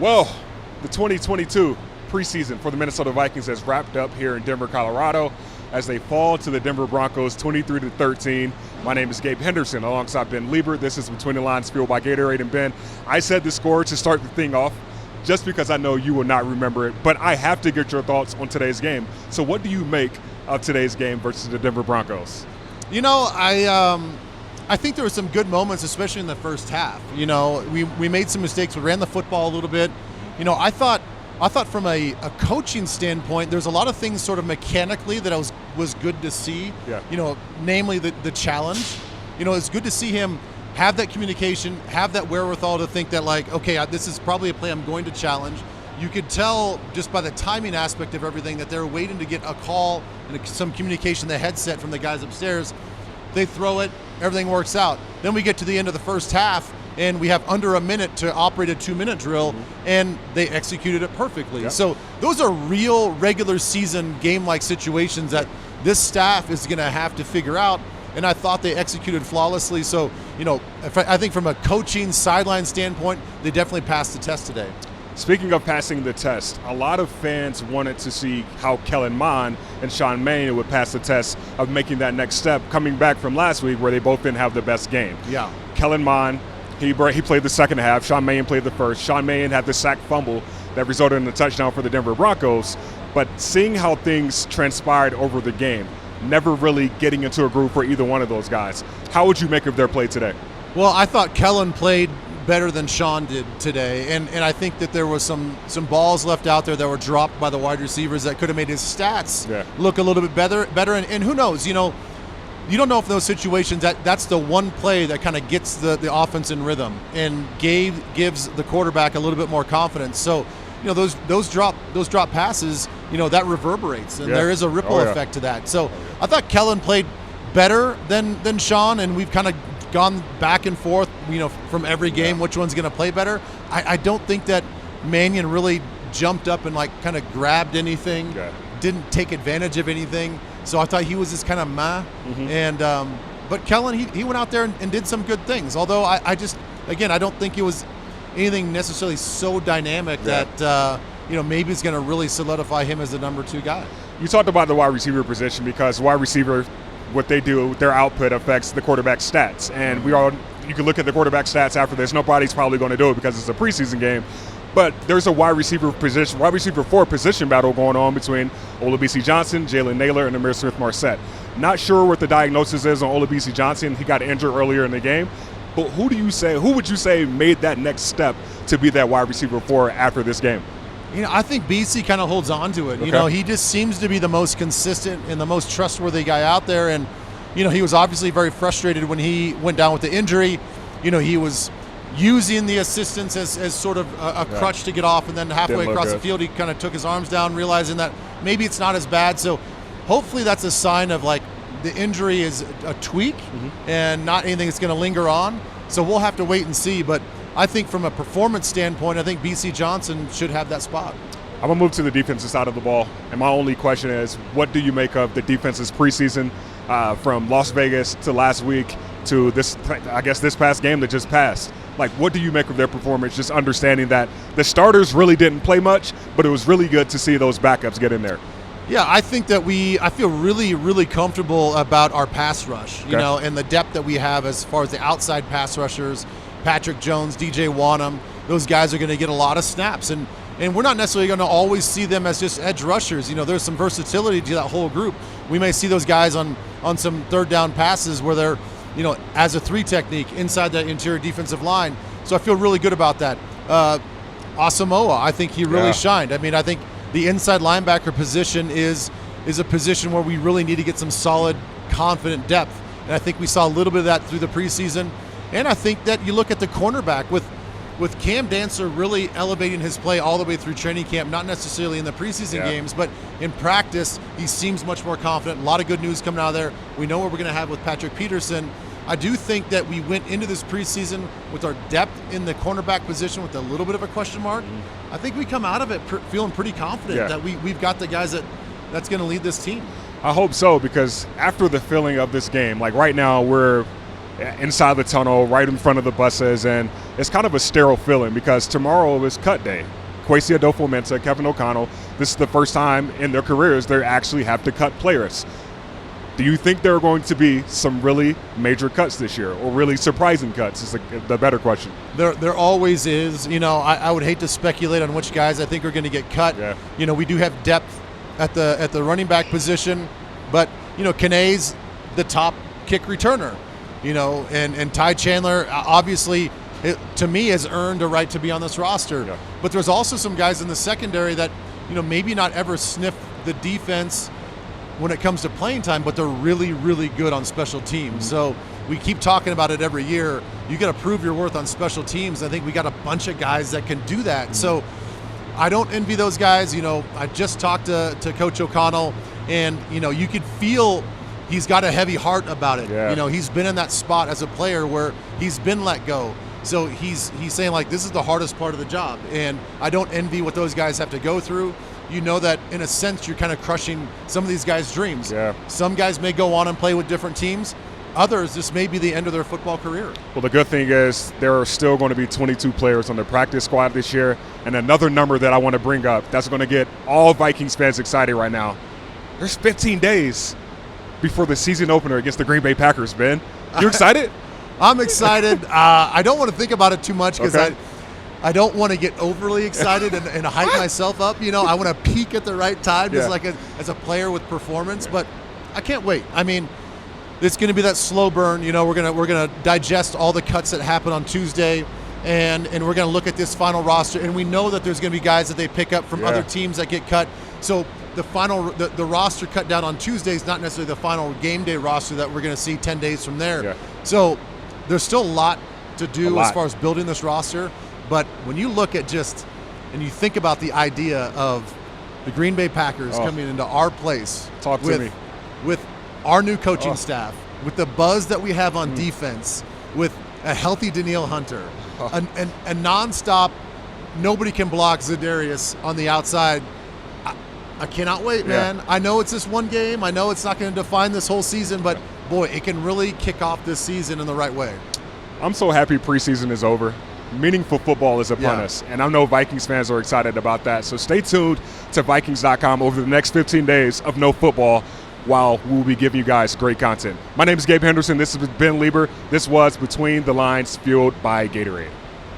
Well, the 2022 preseason for the Minnesota Vikings has wrapped up here in Denver, Colorado, as they fall to the Denver Broncos 23-13. My name is Gabe Henderson alongside Ben Leber. This is Between the Lines, fueled by Gatorade. And Ben, I said the score to start the thing off just because I know you will not remember it, but I have to get your thoughts on today's game. So what do you make of today's game versus the Denver Broncos? You know, I think there were some good moments, especially in the first half. You know, we made some mistakes. We ran the football a little bit. You know, I thought from a coaching standpoint, there's a lot of things sort of mechanically that was good to see. Yeah. You know, namely the challenge. You know, it's good to see him have that communication, have that wherewithal to think that, like, okay, this is probably a play I'm going to challenge. You could tell just by the timing aspect of everything that they're waiting to get a call and some communication, the headset from the guys upstairs. They throw it, everything works out. Then we get to the end of the first half, and we have under a minute to operate a 2-minute drill, and they executed it perfectly. Yep. So those are real regular season game-like situations that this staff is going to have to figure out, and I thought they executed flawlessly. So, you know, I think from a coaching sideline standpoint, they definitely passed the test today. Speaking of passing the test, a lot of fans wanted to see how Kellen Mond and Sean Mannion would pass the test of making that next step, coming back from last week where they both didn't have the best game. Yeah. Kellen Mond, he played the second half. Sean Mannion played the first. Sean Mannion had the sack fumble that resulted in a touchdown for the Denver Broncos. But seeing how things transpired over the game, never really getting into a groove for either one of those guys, how would you make of their play today? Well, I thought Kellen played better than Sean did today, and I think that there was some balls left out there that were dropped by the wide receivers that could have made his stats look a little bit better. And who knows? You know, you don't know if in those situations that's the one play that kind of gets the offense in rhythm, and Gabe gives the quarterback a little bit more confidence. So, you know, those drop passes, you know, that reverberates, and there is a ripple effect to that. So I thought Kellen played better than Sean, and we've kind of gone back and forth, you know, from every game, which one's going to play better. I don't think that Mannion really jumped up and, like, kind of grabbed anything, didn't take advantage of anything. So I thought he was just kind of meh. And but Kellen, he went out there and did some good things. Although I just, again, I don't think it was anything necessarily so dynamic that you know, maybe it's going to really solidify him as the number 2 guy. You talked about the wide receiver position because wide receiver, what they do, their output affects the quarterback's stats. And you can look at the quarterback stats after this. Nobody's probably going to do it because it's a preseason game. But there's a wide receiver 4 position battle going on between Olabisi Johnson, Jalen Naylor, and Amir Smith-Marset. Not sure what the diagnosis is on Olabisi Johnson. He got injured earlier in the game. But who would you say made that next step to be that wide receiver 4 after this game? You know, I think BC kind of holds on to it. Okay. You know, he just seems to be the most consistent and the most trustworthy guy out there. And, you know, he was obviously very frustrated when he went down with the injury. You know, he was using the assistance as sort of a crutch to get off, and then halfway across the field, he kind of took his arms down, realizing that maybe it's not as bad. So hopefully that's a sign of, like, the injury is a tweak and not anything that's going to linger on. So we'll have to wait and see. But I think from a performance standpoint, I think BC Johnson should have that spot. I'm going to move to the defensive side of the ball. And my only question is, what do you make of the defense's preseason from Las Vegas to last week to this past game that just passed? Like, what do you make of their performance, just understanding that the starters really didn't play much, but it was really good to see those backups get in there? Yeah, I think that I feel really, really comfortable about our pass rush, you know, and the depth that we have as far as the outside pass rushers. Patrick Jones, DJ Wanham, those guys are going to get a lot of snaps. And we're not necessarily going to always see them as just edge rushers. You know, there's some versatility to that whole group. We may see those guys on some third down passes where they're, you know, as a 3 technique inside the interior defensive line. So I feel really good about that. Asamoah, I think he really shined. I mean, I think the inside linebacker position is a position where we really need to get some solid, confident depth. And I think we saw a little bit of that through the preseason. And I think that you look at the cornerback with Cam Dancer really elevating his play all the way through training camp, not necessarily in the preseason games, but in practice, he seems much more confident. A lot of good news coming out of there. We know what we're going to have with Patrick Peterson. I do think that we went into this preseason with our depth in the cornerback position with a little bit of a question mark. I think we come out of it feeling pretty confident that we've got the guys that's going to lead this team. I hope so, because after the feeling of this game, like right now we're inside the tunnel, right in front of the buses, and it's kind of a sterile feeling because tomorrow is cut day. Kwesi Adofo-Mensah, Kevin O'Connell, this is the first time in their careers they actually have to cut players. Do you think there are going to be some really major cuts this year, or really surprising cuts is the better question? There always is. I would hate to speculate on which guys I think are going to get cut. Yeah. We do have depth at the running back position, but Kane's the top kick returner. And Ty Chandler obviously, to me, has earned a right to be on this roster. Yeah. But there's also some guys in the secondary that maybe not ever sniff the defense when it comes to playing time, but they're really, really good on special teams. Mm-hmm. So we keep talking about it every year. You got to prove your worth on special teams. I think we got a bunch of guys that can do that. Mm-hmm. So I don't envy those guys. I just talked to Coach O'Connell, and you could feel he's got a heavy heart about it. Yeah. He's been in that spot as a player where he's been let go. So he's saying, like, this is the hardest part of the job, and I don't envy what those guys have to go through. That in a sense you're kind of crushing some of these guys' dreams. Yeah. Some guys may go on and play with different teams. Others, this may be the end of their football career. Well, the good thing is there are still going to be 22 players on the practice squad this year. And another number that I want to bring up that's going to get all Vikings fans excited right now. There's 15 days before the season opener against the Green Bay Packers, Ben. You excited? I'm excited. I don't want to think about it too much because I don't want to get overly excited and hype myself up. I want to peak at the right time as a player with performance, but I can't wait. I mean, it's going to be that slow burn. We're gonna digest all the cuts that happen on Tuesday, and we're going to look at this final roster, and we know that there's going to be guys that they pick up from other teams that get cut. So the roster cut down on Tuesday is not necessarily the final game day roster that we're going to see 10 days from there. Yeah. So there's still a lot to do as far as building this roster. But when you look at and you think about the idea of the Green Bay Packers coming into our place with our new coaching staff, with the buzz that we have on defense, with a healthy Danielle Hunter, a nonstop, nobody can block Za'Darius on the outside. I cannot wait, man. I know it's just one game. I know it's not going to define this whole season, but boy, it can really kick off this season in the right way. I'm so happy preseason is over. Meaningful football is upon us, and I know Vikings fans are excited about that. So stay tuned to Vikings.com over the next 15 days of no football while we'll be giving you guys great content. My name is Gabe Henderson. This has been Leber. This was Between the Lines, fueled by Gatorade.